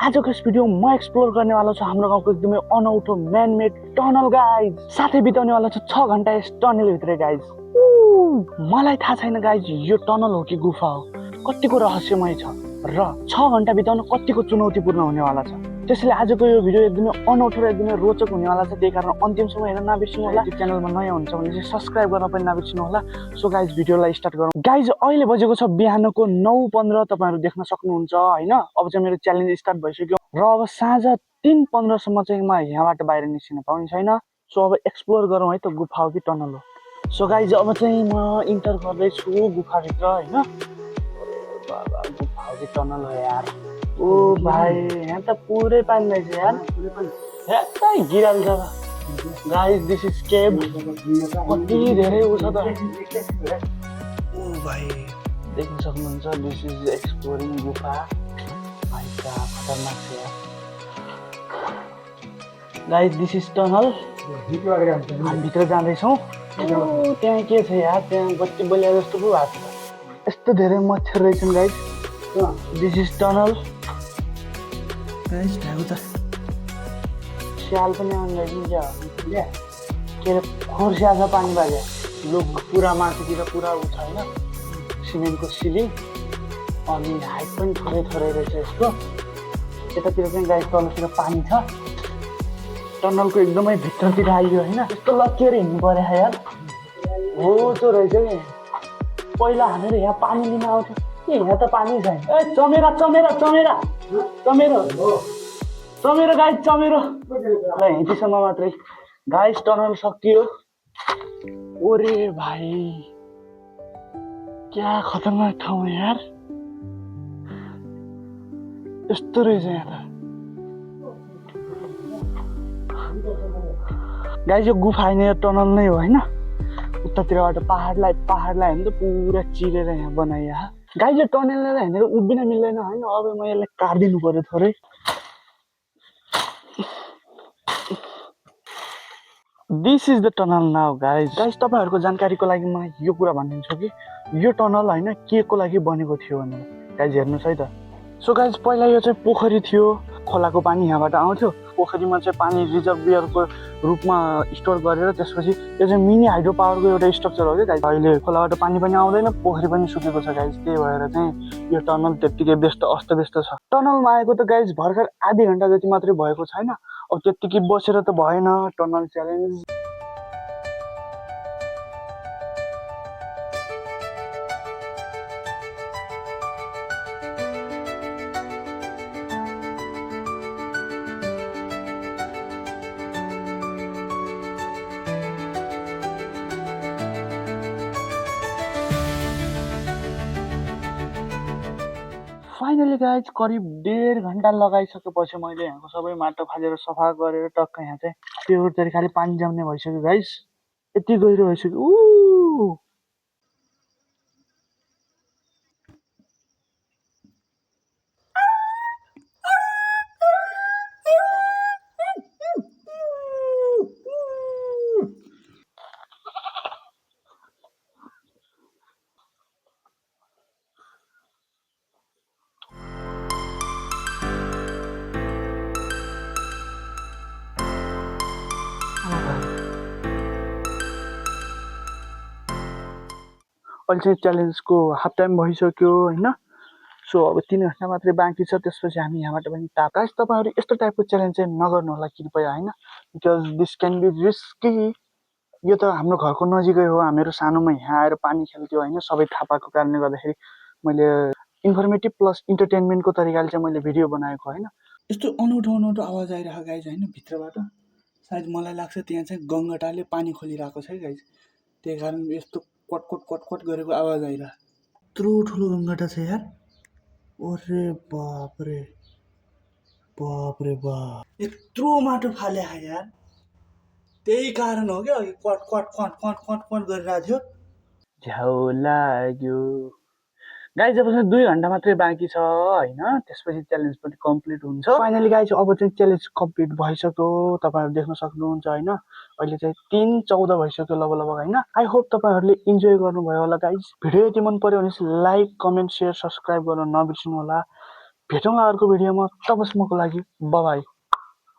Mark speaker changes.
Speaker 1: आजको यस भिडियो म एक्सप्लोर गर्नेवाला छु हाम्रो गाउँको एकदमै अनौठो म्यानमेड टनल गाइज। साथै बिताउनेवाला छु 6 घण्टा यस टनल भित्र गाइज। मलाई थाहा छैन गाइज यो टनल हो कि गुफा हो, कतिको रहस्यमय छ र 6 घण्टा बिताउन कतिको चुनौतीपूर्ण हुनेवाला छ। त्यसैले आजको यो भिडियो एकदमै अनौठो र एकदमै रोचक हुनेवाला छ। त्यही कारण अन्तिमसम्म हेर्न नबिर्सिनु होला। यो च्यानलमा नयाँ हुन्छ भने चाहिँ सब्स्क्राइब गर्न पनि नबिर्सिनु होला। सो गाइज भिडियोलाई स्टार्ट गरौँ। गाइज अहिले बजेको छ बिहानको 9:15 तपाईहरु देख्न सक्नुहुन्छ हैन। अब चाहिँ मेरो च्यालेन्ज स्टार्ट भइसक्यो र अब साँझ 3:15 सम्म चाहिँ म यहाँबाट बाहिर निस्किन पाउने छैन। सो अब एक्सप्लोर गरौँ है त गुफा हो कि टनल हो। सो गाइज अब चाहिँ म इन्टर गर्दैछु गुफाभित्र हैन। बाबा गुफा हो कि टनल हो यार। ओ भाइ यहाँ त पुरै पानी रहेछ यार। हेत्तै गिराल छ। Guys this is cave. कति धेरै उ छ त। ओ भाइ देख्न सक्नुहुन्छ दिस इज एक्सप्लोरिङ गुफा। भाइ साहब खतरनाक छ यार। Guys this is tunnel. हामी भित्र जाँदैछौँ। त्यहाँ के छ यार, त्यहाँ बत्ती बलिया जस्तो पो भएको छ। यस्तो धेरै मच्छर रहेछन् guys. This is tunnel. Guys ढाको त स्याल पनि आउँदैन क्या के अरे खोर्स्या छ पानी बाजे। लुक पुरा माथितिर पुरा उ छ होइन सिमेन्टको सिलिङ। अनि हाइट पनि थोरै थोरै रहेछ यसको। यतातिर चाहिँ गाइज तलतिर पानी छ। टनलको एकदमै भित्रतिर आइयो होइन। यस्तो लक्किएर हिँड्नु पर्यो यार। हो त्यो रहेछ नि पहिला हामीहरू यहाँ पानी लिन आउँथ्यो कि यहाँ त पानी छैन। ए चमेरा चमेरा चमेरा चमेरो चमेरो गाइज चमेरो। ल यतिसम्म मात्रै गाइज टनल सकियो। ओरे भाइ क्या खतरनाक ठाउँ यार। यस्तो रहेछ यहाँ त गाइज। यो गुफा होइन यो टनल नै हो होइन। उतातिरबाट पहाडलाई होइन त पुरा चिरेर यहाँ बनाइयो। गाइज यो टनललाई हिँडेर उभिन मिल्दैन होइन। अब म यसलाई काटिदिनु पर्यो थोरै। This is the tunnel now guys. तपाईँहरूको जानकारीको लागि म यो कुरा भनिदिन्छु कि यो टनल होइन के को लागि बनेको थियो भनेर। गाइज हेर्नुहोस् है त। सो गाइज पहिला यो चाहिँ पोखरी थियो। खोलाको पानी यहाँबाट आउँथ्यो। पोखरीमा चाहिँ पानी रिजर्भियरको रूपमा स्टोर गरेर त्यसपछि यो चाहिँ मिनी हाइड्रो पावरको एउटा स्ट्रक्चर हो क्या गाइज। अहिले खोलाबाट पानी पनि आउँदैन, पोखरी पनि सुकेको छ गाइज। त्यही भएर चाहिँ यो टनल त्यत्तिकै अस्तव्यस्त छ। टनलमा आएको त गाइज भर्खर आधी घन्टा जति मात्रै भएको छैन। अब त्यत्तिकै बसेर त भएन टनल च्यालेन्ज। फाइनली गाइज करिब 1.5 घन्टा लगाइसकेपछि मैले यहाँको सबै माटो फालेर सफा गरेर टक्क यहाँ चाहिँ त्यो तरिकाले पानी जम्ने भइसक्यो गाइज। यति गहिरो भइसक्यो। अहिले चाहिँ च्यालेन्जको हाफ टाइम भइसक्यो होइन। सो अब 3 घन्टा मात्रै बाँकी छ। त्यसपछि हामी यहाँबाट पनि गाइज तपाईँहरू यस्तो टाइपको च्यालेन्ज चाहिँ नगर्नु होला कृपया होइन। Because this can be risky. यो त हाम्रो घरको नजिकै हो। हामीहरू सानोमा यहाँ आएर पानी खेल्थ्यो होइन। सबै थाहा पाएको कारणले गर्दाखेरि मैले इन्फर्मेटिभ प्लस इन्टरटेनमेन्टको तरिकाले चाहिँ मैले भिडियो बनाएको होइन। यस्तो अनौठो अनौठो आवाज आइरहेको गाइज होइन भित्रबाट। सायद मलाई लाग्छ त्यहाँ चाहिँ गङ्गटाले पानी खोलिरहेको छ है गाइज। त्यही कारण यस्तो कटकट कटकट गरेको आवाज आइरहेको। यत्रो ठुलो गङ्गटा छ यार। ओरे बापरे बापरे बाप यत्रो माटो फाले यार। त्यही कारण हो क्या अघि cut cut cut cut cut cut गरिरहेको थियो। झ्याउ लाग्यो गाइज। अब चाहिँ 2 घन्टा मात्रै बाँकी छ होइन। त्यसपछि च्यालेन्ज पनि कम्प्लिट हुन्छ। फाइनली गाइज अब चाहिँ च्यालेन्ज कम्प्लिट भइसक्यो। तपाईँहरू देख्न सक्नुहुन्छ होइन। अहिले चाहिँ 3:14 भइसक्यो लगभग होइन। आई होप तपाईँहरूले इन्जोय गर्नुभयो होला गाइज। भिडियो यति मन पर्यो भने लाइक कमेन्ट सेयर सब्सक्राइब गर्न नबिर्सिनु होला। भेटौँला अर्को भिडियोमा, तबसम्मको लागि बाई।